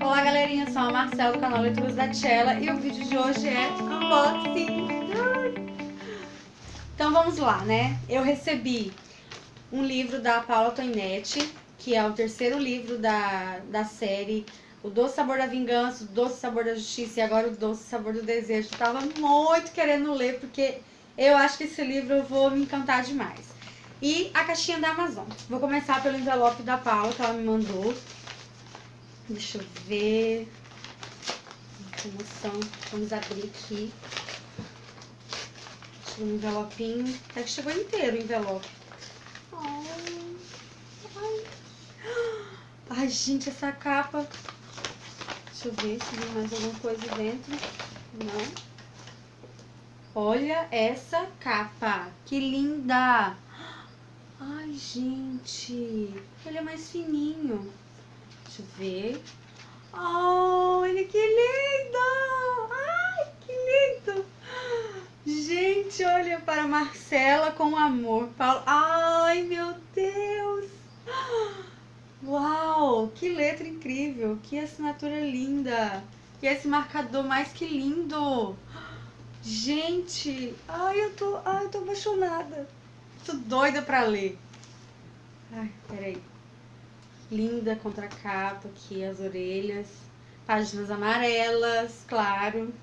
Olá galerinha, eu sou a Marcela do canal Leituras da Tchela e o vídeo de hoje é unboxing. Então vamos lá, né? Eu recebi um livro da Paula Toinetti, que é o terceiro livro da série O Doce Sabor da Vingança, O Doce Sabor da Justiça e agora O Doce Sabor do Desejo. Eu tava muito querendo ler porque eu acho que esse livro eu vou me encantar demais. E a caixinha da Amazon. Vou começar pelo envelope da Paula que ela me mandou. Deixa eu ver. Emoção. Vamos abrir aqui. Chegou um envelopinho. Até que chegou inteiro o envelope. Ai, gente, essa capa. Deixa eu ver se tem mais alguma coisa dentro. Não. Olha essa capa. Que linda. Ai, gente. Ele é mais fininho. Deixa eu ver. Oh, olha que lindo! Ai, que lindo! Gente, olha, para Marcela com amor. Paulo. Ai, meu Deus! Uau, que letra incrível! Que assinatura linda! E esse marcador mais que lindo! Gente, ai, eu tô apaixonada. Tô doida pra ler. Ai, peraí. Linda contracapa aqui, as orelhas. Páginas amarelas, claro.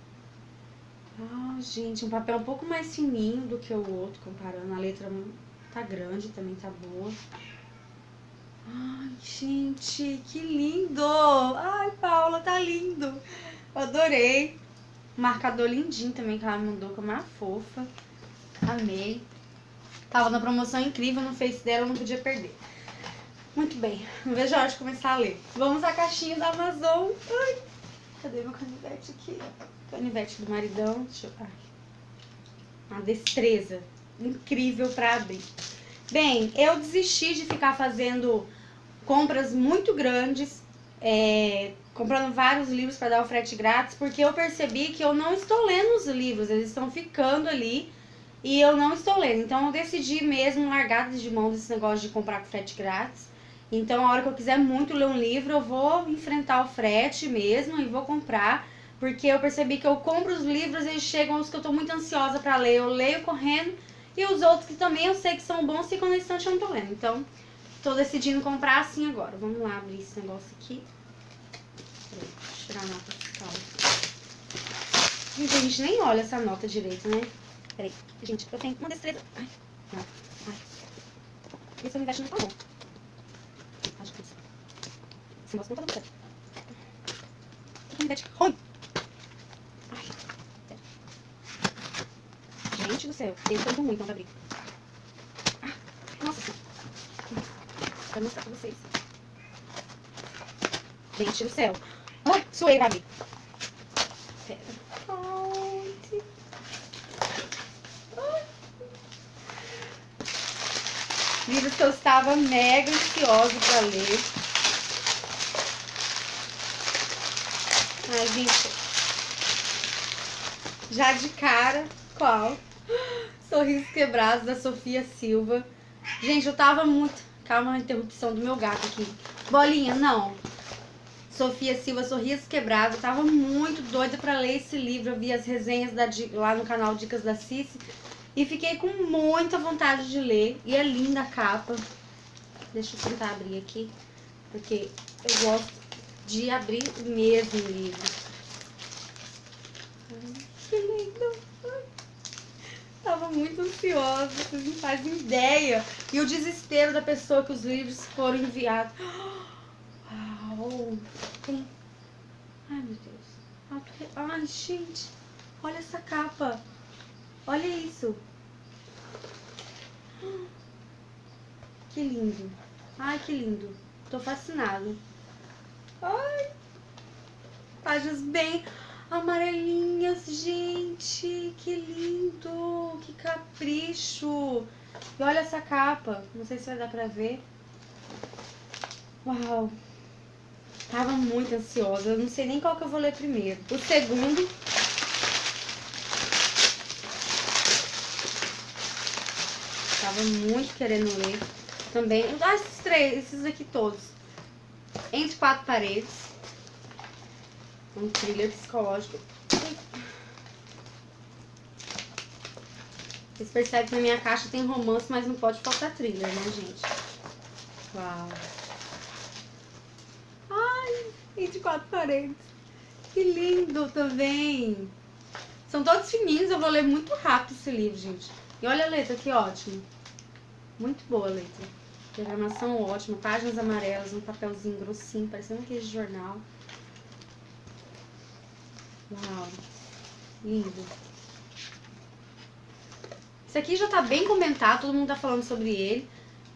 Ah, gente, um papel um pouco mais fininho do que o outro, comparando. A letra tá grande, também tá boa. Ai, gente, que lindo! Ai, Paula, tá lindo! Adorei. Marcador lindinho também que ela me mandou, que é uma fofa. Amei. Tava na promoção incrível no Face dela, eu não podia perder. Muito bem, não vejo a hora de começar a ler. Vamos à caixinha da Amazon. Ai, cadê meu canivete aqui? Canivete do maridão. Deixa eu... Ai. Uma destreza incrível pra abrir. Bem, eu desisti de ficar fazendo compras muito grandes, comprando vários livros para dar o frete grátis, porque eu percebi que eu não estou lendo os livros, eles estão ficando ali e eu não estou lendo. Então eu decidi mesmo largar de mão desse negócio de comprar com frete grátis. Então a hora que eu quiser muito ler um livro, eu vou enfrentar o frete mesmo e vou comprar, porque eu percebi que eu compro os livros e chegam os que eu tô muito ansiosa para ler, eu leio correndo, e os outros que também eu sei que são bons ficam na estante eu não tô lendo. Então tô decidindo comprar assim agora. Vamos lá abrir esse negócio aqui. Peraí, deixa eu tirar a nota fiscal. Gente, a gente nem olha essa nota direito, né? Peraí, gente, eu tenho uma destreza. Ai, não, ai. Esse universo não tá bom. Acho que é isso. Esse negócio não tá dando certo. Que universo ruim. Ai, sério. Gente do céu, esse foi muito ruim, então pra abrir. Ah, nossa senhora. Vou mostrar pra vocês. Gente do céu. Ai, suei pra abrir. Pera. Livros que eu estava mega ansiosa pra ler. Ai, gente. Já de cara, qual? Sorrisos Quebrados, da Sofia Silva. Gente, eu tava muito... Calma, a interrupção do meu gato aqui. Bolinha, não. Sofia Silva, Sorrisos Quebrados. Eu tava muito doida pra ler esse livro. Eu vi as resenhas lá no canal Dicas da Cici. E fiquei com muita vontade de ler. E é linda a capa. Deixa eu tentar abrir aqui. Porque eu gosto de abrir mesmo o livro. Que lindo. Tava muito ansiosa. Vocês não fazem ideia. E o desespero da pessoa que os livros foram enviados. Uau. Tem... Ai, meu Deus. Ai, gente. Olha essa capa. Olha isso. Que lindo. Ai, que lindo. Tô fascinada. Ai. Páginas bem amarelinhas, gente. Que lindo. Que capricho. E olha essa capa. Não sei se vai dar pra ver. Uau. Tava muito ansiosa. Eu não sei nem qual que eu vou ler primeiro. O segundo... Tava muito querendo ler também. Esses aqui todos. Entre Quatro Paredes. Um thriller psicológico. Vocês percebem que na minha caixa tem romance, mas não pode faltar thriller, né, gente? Uau. Ai, Entre Quatro Paredes. Que lindo também. São todos fininhos, eu vou ler muito rápido esse livro, gente. E olha a letra, que ótimo. Muito boa a letra. Diagramação ótima, páginas amarelas, um papelzinho grossinho, parecendo aquele de jornal. Uau. Lindo. Esse aqui já tá bem comentado, todo mundo tá falando sobre ele.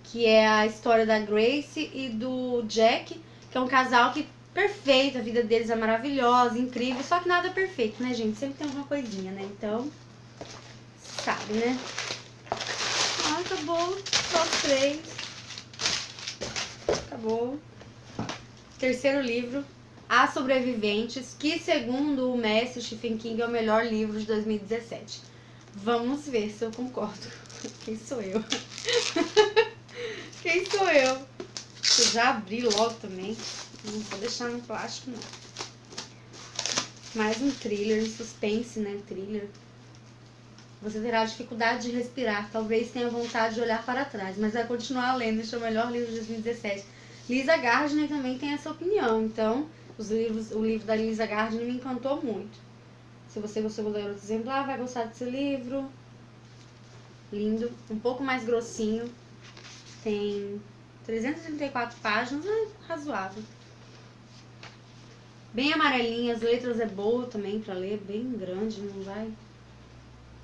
Que é a história da Grace e do Jack, que é um casal que perfeito, a vida deles é maravilhosa, incrível, só que nada é perfeito, né, gente? Sempre tem alguma coisinha, né? Então, sabe, né? Ah, acabou. Só 3. Acabou. Terceiro livro, As Sobreviventes, que segundo o mestre Stephen King é o melhor livro de 2017. Vamos ver se eu concordo. Quem sou eu? Quem sou eu? Eu já abri logo também. Não vou deixar no plástico, não. Mais um thriller, suspense, né? Thriller. Você terá dificuldade de respirar. Talvez tenha vontade de olhar para trás, mas vai continuar lendo. Este é o melhor livro de 2017. Lisa Gardner também tem essa opinião. Então, o livro da Lisa Gardner me encantou muito. Se você gostou do Garoto Exemplar, vai gostar desse livro. Lindo. Um pouco mais grossinho. Tem 334 páginas, razoável. Bem amarelinha, as letras é boa também pra ler, bem grande, não vai...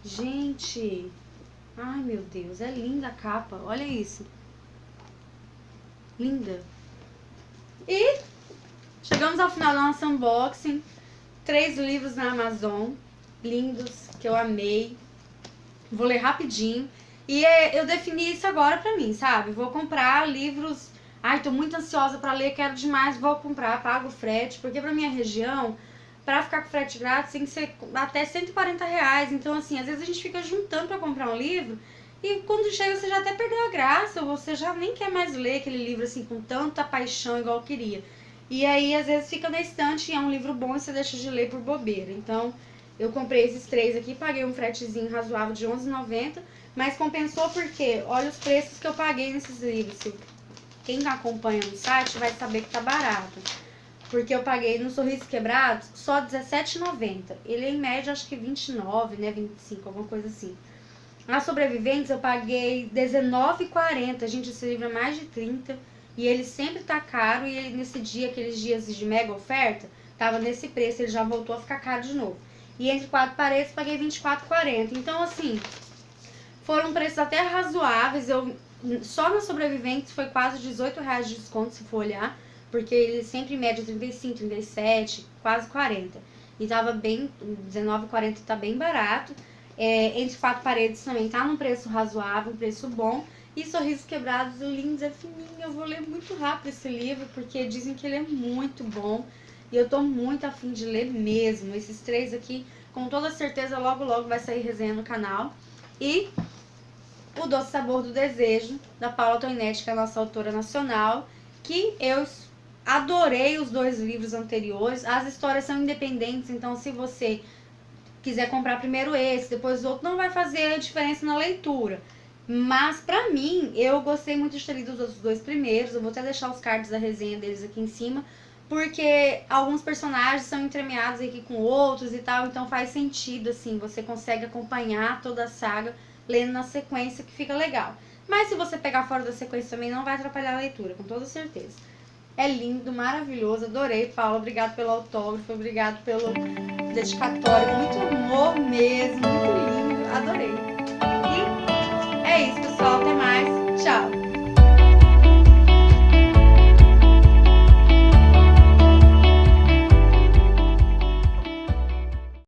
Gente, ai meu Deus, é linda a capa, olha isso. Linda. E chegamos ao final do nosso unboxing. 3 livros na Amazon, lindos, que eu amei. Vou ler rapidinho. E eu defini isso agora pra mim, sabe? Vou comprar livros... Ai, tô muito ansiosa pra ler, quero demais, vou comprar, pago o frete. Porque pra minha região, pra ficar com frete grátis, tem que ser até R$140. Então, assim, às vezes a gente fica juntando pra comprar um livro... E quando chega você já até perdeu a graça, ou você já nem quer mais ler aquele livro assim com tanta paixão igual eu queria. E aí às vezes fica na estante e é um livro bom e você deixa de ler por bobeira. Então eu comprei esses 3 aqui, paguei um fretezinho razoável de R$11,90, mas compensou porque olha os preços que eu paguei nesses livros. Quem acompanha no site vai saber que tá barato. Porque eu paguei no Sorrisos Quebrados só R$17,90. Ele é em média acho que 29, né, 25, alguma coisa assim. Nas Sobreviventes eu paguei R$19,40. Gente, esse livro é mais de 30. E ele sempre tá caro. E ele nesse dia, aqueles dias de mega oferta, tava nesse preço. Ele já voltou a ficar caro de novo. E Entre Quatro Paredes paguei R$24,40. Então, assim, foram preços até razoáveis. Só nas Sobreviventes foi quase R$18 de desconto, se for olhar. Porque ele sempre em média 35, 37, quase 40. E tava bem, R$19,40 tá bem barato. Entre Quatro Paredes também tá num preço razoável, um preço bom. E Sorrisos Quebrados, o Lindos é fininho. Eu vou ler muito rápido esse livro, porque dizem que ele é muito bom. E eu tô muito afim de ler mesmo. Esses 3 aqui, com toda certeza, logo logo vai sair resenha no canal. E O Doce Sabor do Desejo, da Paula Toinetti, que é a nossa autora nacional. Que eu adorei os 2 livros anteriores. As histórias são independentes, então se você... quiser comprar primeiro esse, depois o outro, não vai fazer diferença na leitura. Mas pra mim, eu gostei muito de ter lido os outros 2 primeiros. Eu vou até deixar os cards da resenha deles aqui em cima, porque alguns personagens são entremeados aqui com outros e tal, então faz sentido, assim, você consegue acompanhar toda a saga lendo na sequência, que fica legal. Mas se você pegar fora da sequência também, não vai atrapalhar a leitura, com toda certeza. É lindo, maravilhoso, adorei, Paula, obrigado pelo autógrafo, obrigado pelo dedicatório, muito amor mesmo, muito lindo, adorei. E é isso, pessoal, até mais.